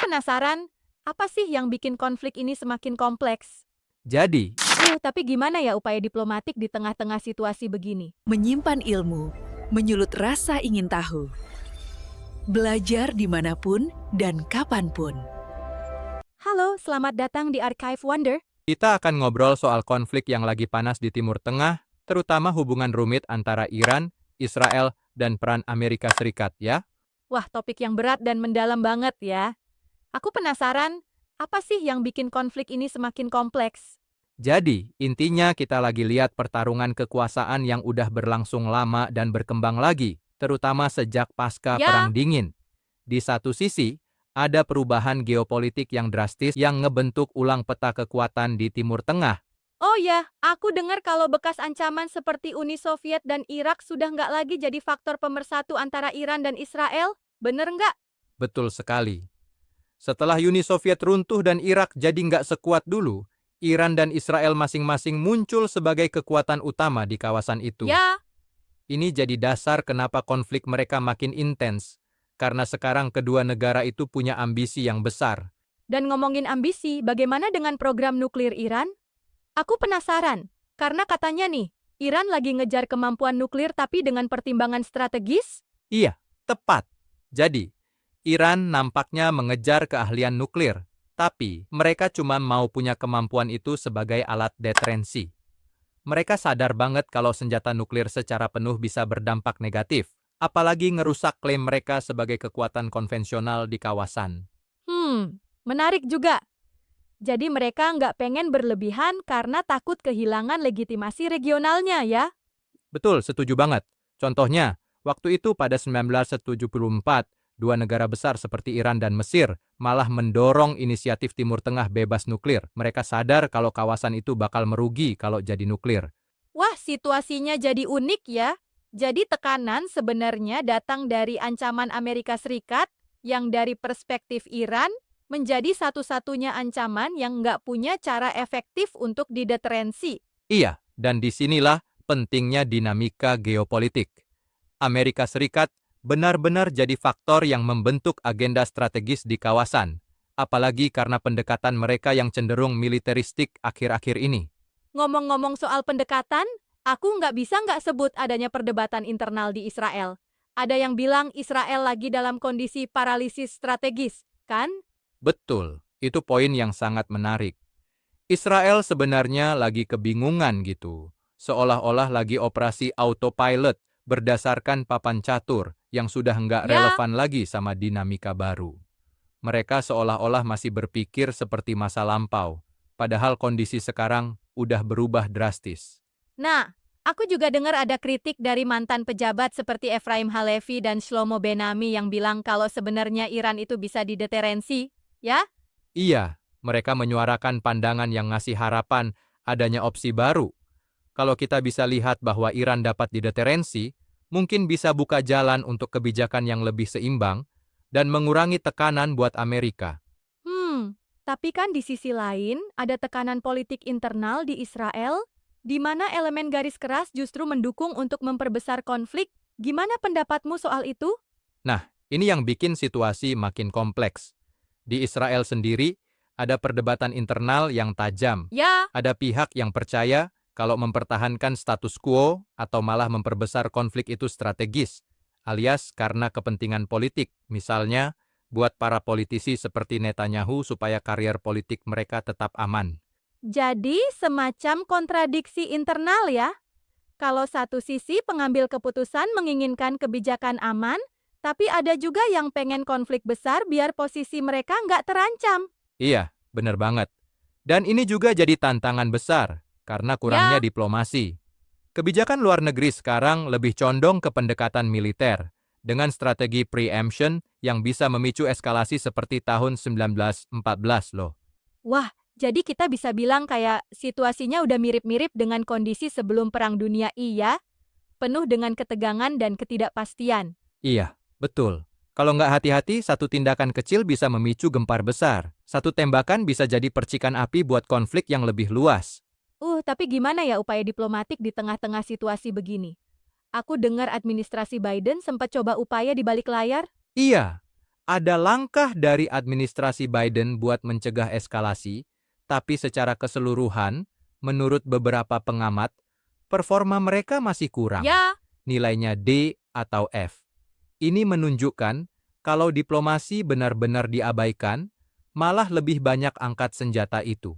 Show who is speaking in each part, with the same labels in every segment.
Speaker 1: penasaran, apa sih yang bikin konflik ini semakin kompleks?
Speaker 2: Jadi,
Speaker 1: Tapi gimana ya upaya diplomatik di tengah-tengah situasi begini?
Speaker 3: Menyimpan ilmu, menyulut rasa ingin tahu. Belajar dimanapun dan kapanpun.
Speaker 1: Halo, selamat datang di Archive Wonder.
Speaker 2: kita akan ngobrol soal konflik yang lagi panas di Timur Tengah, terutama hubungan rumit antara Iran, Israel, dan peran Amerika Serikat, ya?
Speaker 1: Wah, topik yang berat dan mendalam banget ya. Aku penasaran, apa sih yang bikin konflik ini semakin kompleks?
Speaker 2: Jadi, intinya kita lagi lihat pertarungan kekuasaan yang udah berlangsung lama dan berkembang lagi, terutama sejak pasca
Speaker 1: Ya,
Speaker 2: Perang Dingin. Di satu sisi, ada perubahan geopolitik yang drastis yang ngebentuk ulang peta kekuatan di Timur Tengah.
Speaker 1: oh ya, aku dengar kalau bekas ancaman seperti Uni Soviet dan Irak sudah nggak lagi jadi faktor pemersatu antara Iran dan Israel. Bener nggak?
Speaker 2: Betul sekali. Setelah Uni Soviet runtuh dan Irak jadi nggak sekuat dulu, Iran dan Israel masing-masing muncul sebagai kekuatan utama di kawasan itu.
Speaker 1: Ya,
Speaker 2: Ini jadi dasar kenapa konflik mereka makin intens, karena sekarang kedua negara itu punya ambisi yang besar.
Speaker 1: dan ngomongin ambisi, bagaimana dengan program nuklir Iran? Aku penasaran, karena katanya nih, Iran lagi ngejar kemampuan nuklir tapi dengan pertimbangan strategis?
Speaker 2: Iya, tepat. Jadi, Iran nampaknya mengejar keahlian nuklir, tapi mereka cuma mau punya kemampuan itu sebagai alat deterensi. Mereka sadar banget kalau senjata nuklir secara penuh bisa berdampak negatif, apalagi ngerusak klaim mereka sebagai kekuatan konvensional di kawasan.
Speaker 1: Menarik juga. Jadi mereka nggak pengen berlebihan karena takut kehilangan legitimasi regionalnya ya?
Speaker 2: Betul, setuju banget. Contohnya, waktu itu pada 1974, dua negara besar seperti Iran dan Mesir malah mendorong inisiatif Timur Tengah bebas nuklir. Mereka sadar kalau kawasan itu bakal merugi kalau jadi nuklir.
Speaker 1: Wah, situasinya jadi unik ya. Jadi tekanan sebenarnya datang dari ancaman Amerika Serikat yang dari perspektif Iran menjadi satu-satunya ancaman yang nggak punya cara efektif untuk dideterensi.
Speaker 2: Iya, dan disinilah pentingnya dinamika geopolitik. Amerika Serikat benar-benar jadi faktor yang membentuk agenda strategis di kawasan, apalagi karena pendekatan mereka yang cenderung militeristik akhir-akhir ini.
Speaker 1: Ngomong-ngomong soal pendekatan, aku nggak bisa nggak sebut adanya perdebatan internal di Israel. Ada yang bilang Israel lagi dalam kondisi paralisis strategis, kan?
Speaker 2: Betul, itu poin yang sangat menarik. Israel sebenarnya lagi kebingungan gitu, seolah-olah lagi operasi autopilot berdasarkan papan catur yang sudah nggak
Speaker 1: Ya,
Speaker 2: relevan lagi sama dinamika baru. Mereka seolah-olah masih berpikir seperti masa lampau, padahal kondisi sekarang udah berubah drastis.
Speaker 1: nah, aku juga dengar ada kritik dari mantan pejabat seperti Efraim Halevi dan Shlomo Benami yang bilang kalau sebenarnya Iran itu bisa dideterensi, ya?
Speaker 2: Iya, mereka menyuarakan pandangan yang ngasih harapan adanya opsi baru. Kalau kita bisa lihat bahwa Iran dapat dideterensi, mungkin bisa buka jalan untuk kebijakan yang lebih seimbang dan mengurangi tekanan buat Amerika.
Speaker 1: Tapi kan di sisi lain ada tekanan politik internal di Israel, di mana elemen garis keras justru mendukung untuk memperbesar konflik. Gimana pendapatmu soal itu?
Speaker 2: Nah, ini yang bikin situasi makin kompleks. Di Israel sendiri, ada perdebatan internal yang tajam.
Speaker 1: Ya,
Speaker 2: Ada pihak yang percaya kalau mempertahankan status quo atau malah memperbesar konflik itu strategis, alias karena kepentingan politik, misalnya buat para politisi seperti Netanyahu supaya karier politik mereka tetap aman.
Speaker 1: jadi semacam kontradiksi internal ya. Kalau satu sisi pengambil keputusan menginginkan kebijakan aman, tapi ada juga yang pengen konflik besar biar posisi mereka nggak terancam.
Speaker 2: Iya, bener banget. Dan ini juga jadi tantangan besar, karena kurangnya
Speaker 1: Ya,
Speaker 2: diplomasi. Kebijakan luar negeri sekarang lebih condong ke pendekatan militer, dengan strategi preemption yang bisa memicu eskalasi seperti tahun 1914 loh.
Speaker 1: wah, jadi kita bisa bilang kayak situasinya udah mirip-mirip dengan kondisi sebelum Perang Dunia I ya, penuh dengan ketegangan dan ketidakpastian.
Speaker 2: Iya, betul. Kalau nggak hati-hati, satu tindakan kecil bisa memicu gempar besar. Satu tembakan bisa jadi percikan api buat konflik yang lebih luas.
Speaker 1: Tapi gimana ya upaya diplomatik di tengah-tengah situasi begini? Aku dengar administrasi Biden sempat coba upaya di balik layar.
Speaker 2: Iya, Ada langkah dari administrasi Biden buat mencegah eskalasi, tapi secara keseluruhan, menurut beberapa pengamat, performa mereka masih kurang.
Speaker 1: Ya,
Speaker 2: Nilainya D atau F. Ini menunjukkan kalau diplomasi benar-benar diabaikan, malah lebih banyak angkat senjata itu.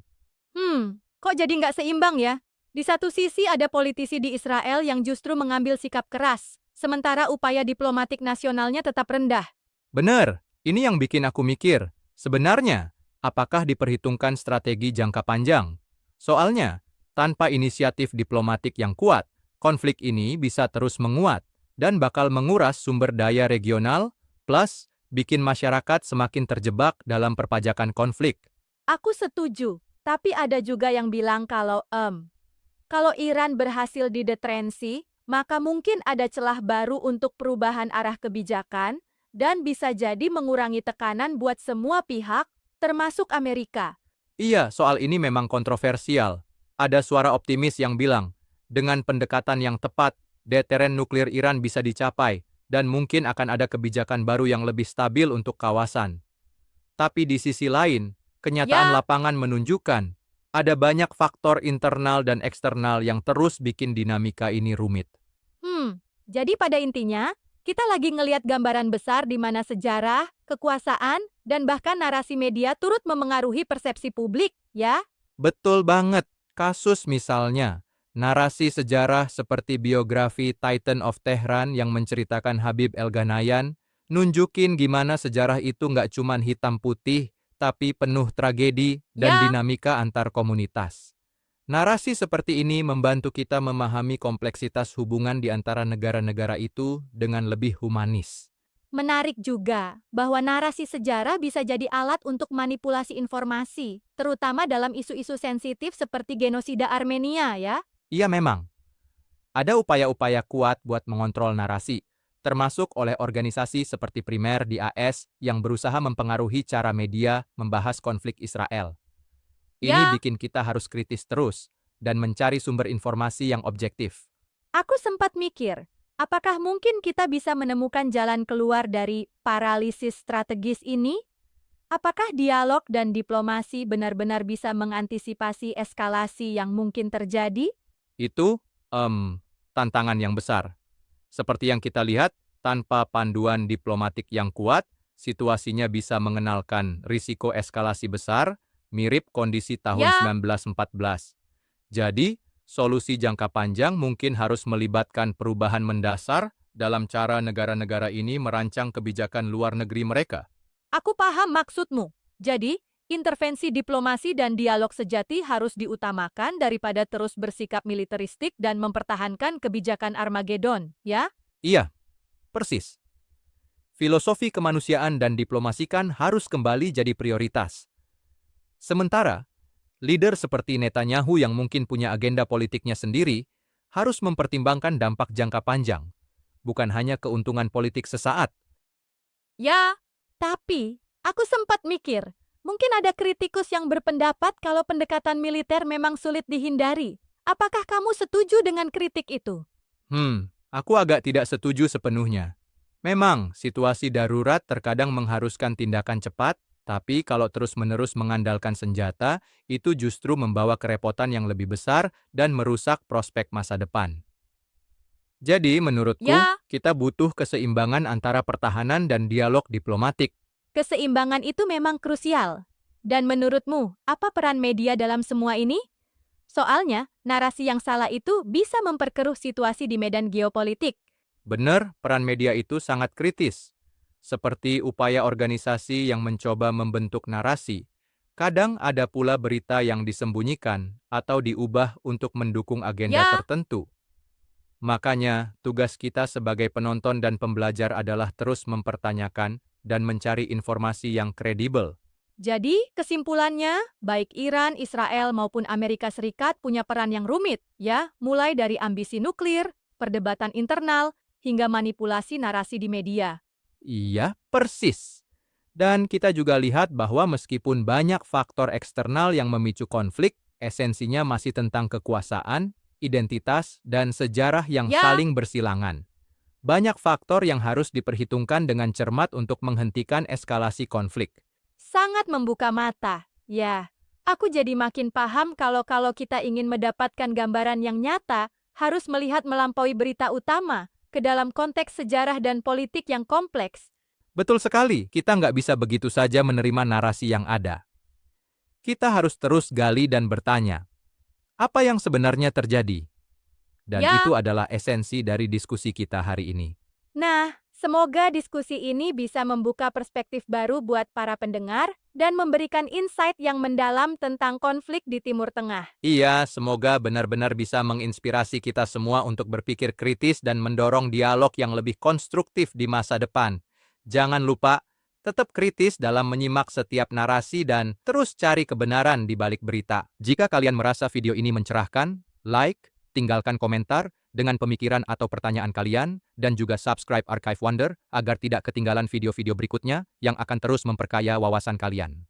Speaker 1: kok jadi nggak seimbang ya? Di satu sisi ada politisi di Israel yang justru mengambil sikap keras, sementara upaya diplomatik nasionalnya tetap rendah.
Speaker 2: Benar, ini yang bikin aku mikir. Sebenarnya, apakah diperhitungkan strategi jangka panjang? Soalnya, tanpa inisiatif diplomatik yang kuat, konflik ini bisa terus menguat dan bakal menguras sumber daya regional, plus bikin masyarakat semakin terjebak dalam perpajakan konflik.
Speaker 1: Aku setuju, tapi ada juga yang bilang kalau Iran berhasil didetrensi, maka mungkin ada celah baru untuk perubahan arah kebijakan, dan bisa jadi mengurangi tekanan buat semua pihak, termasuk Amerika.
Speaker 2: Iya, soal ini memang kontroversial. Ada suara optimis yang bilang, dengan pendekatan yang tepat, deteren nuklir Iran bisa dicapai, dan mungkin akan ada kebijakan baru yang lebih stabil untuk kawasan. Tapi di sisi lain, kenyataan
Speaker 1: Ya.
Speaker 2: lapangan menunjukkan ada banyak faktor internal dan eksternal yang terus bikin dinamika ini rumit.
Speaker 1: Jadi pada intinya, kita lagi ngelihat gambaran besar di mana sejarah, kekuasaan, dan bahkan narasi media turut memengaruhi persepsi publik, ya?
Speaker 2: Betul banget. Kasus misalnya, narasi sejarah seperti biografi Titan of Tehran yang menceritakan Habib El-Ghanayan, nunjukin gimana sejarah itu nggak cuman hitam putih, tapi penuh tragedi dan
Speaker 1: Ya.
Speaker 2: dinamika antar komunitas. Narasi seperti ini membantu kita memahami kompleksitas hubungan di antara negara-negara itu dengan lebih humanis.
Speaker 1: Menarik juga bahwa narasi sejarah bisa jadi alat untuk manipulasi informasi, terutama dalam isu-isu sensitif seperti genosida Armenia, ya?
Speaker 2: Iya memang, ada upaya-upaya kuat buat mengontrol narasi, termasuk oleh organisasi seperti Primer di AS yang berusaha mempengaruhi cara media membahas konflik Israel. Ini
Speaker 1: Ya.
Speaker 2: bikin kita harus kritis terus dan mencari sumber informasi yang objektif.
Speaker 1: Aku sempat mikir, apakah mungkin kita bisa menemukan jalan keluar dari paralisis strategis ini? Apakah dialog dan diplomasi benar-benar bisa mengantisipasi eskalasi yang mungkin terjadi?
Speaker 2: Itu tantangan yang besar. Seperti yang kita lihat, tanpa panduan diplomatik yang kuat, situasinya bisa mengenalkan risiko eskalasi besar, mirip kondisi tahun
Speaker 1: Ya.
Speaker 2: 1914. Jadi, solusi jangka panjang mungkin harus melibatkan perubahan mendasar dalam cara negara-negara ini merancang kebijakan luar negeri mereka.
Speaker 1: Aku paham maksudmu. Jadi, intervensi diplomasi dan dialog sejati harus diutamakan daripada terus bersikap militeristik dan mempertahankan kebijakan Armageddon, ya?
Speaker 2: Iya, persis. Filosofi kemanusiaan dan diplomasikan harus kembali jadi prioritas. Sementara, leader seperti Netanyahu yang mungkin punya agenda politiknya sendiri harus mempertimbangkan dampak jangka panjang, bukan hanya keuntungan politik sesaat.
Speaker 1: Ya, tapi aku sempat mikir, mungkin ada kritikus yang berpendapat kalau pendekatan militer memang sulit dihindari. Apakah kamu setuju dengan kritik itu?
Speaker 2: Aku agak tidak setuju sepenuhnya. Memang, situasi darurat terkadang mengharuskan tindakan cepat, tapi kalau terus-menerus mengandalkan senjata, itu justru membawa kerepotan yang lebih besar dan merusak prospek masa depan. Jadi, menurutku,
Speaker 1: Ya,
Speaker 2: kita butuh keseimbangan antara pertahanan dan dialog diplomatik.
Speaker 1: keseimbangan itu memang krusial. Dan menurutmu, apa peran media dalam semua ini? Soalnya, narasi yang salah itu bisa memperkeruh situasi di medan geopolitik.
Speaker 2: Benar, peran media itu sangat kritis. Seperti upaya organisasi yang mencoba membentuk narasi. Kadang ada pula berita yang disembunyikan atau diubah untuk mendukung agenda
Speaker 1: Ya.
Speaker 2: tertentu. Makanya, tugas kita sebagai penonton dan pembelajar adalah terus mempertanyakan dan mencari informasi yang kredibel.
Speaker 1: Jadi, kesimpulannya, baik Iran, Israel, maupun Amerika Serikat punya peran yang rumit, ya, mulai dari ambisi nuklir, perdebatan internal, hingga manipulasi narasi di media.
Speaker 2: Iya, persis. Dan kita juga lihat bahwa meskipun banyak faktor eksternal yang memicu konflik, esensinya masih tentang kekuasaan, identitas, dan sejarah yang
Speaker 1: Ya.
Speaker 2: saling bersilangan. Banyak faktor yang harus diperhitungkan dengan cermat untuk menghentikan eskalasi konflik.
Speaker 1: Sangat membuka mata. Ya, aku jadi makin paham kalau kita ingin mendapatkan gambaran yang nyata, harus melihat melampaui berita utama ke dalam konteks sejarah dan politik yang kompleks.
Speaker 2: Betul sekali, kita nggak bisa begitu saja menerima narasi yang ada. Kita harus terus gali dan bertanya, apa yang sebenarnya terjadi? Dan
Speaker 1: Ya.
Speaker 2: itu adalah esensi dari diskusi kita hari ini.
Speaker 1: Nah, semoga diskusi ini bisa membuka perspektif baru buat para pendengar dan memberikan insight yang mendalam tentang konflik di Timur Tengah.
Speaker 2: Iya, semoga benar-benar bisa menginspirasi kita semua untuk berpikir kritis dan mendorong dialog yang lebih konstruktif di masa depan. Jangan lupa, tetap kritis dalam menyimak setiap narasi dan terus cari kebenaran di balik berita. Jika kalian merasa video ini mencerahkan, like, tinggalkan komentar dengan pemikiran atau pertanyaan kalian, dan juga subscribe Archive Wonder agar tidak ketinggalan video-video berikutnya yang akan terus memperkaya wawasan kalian.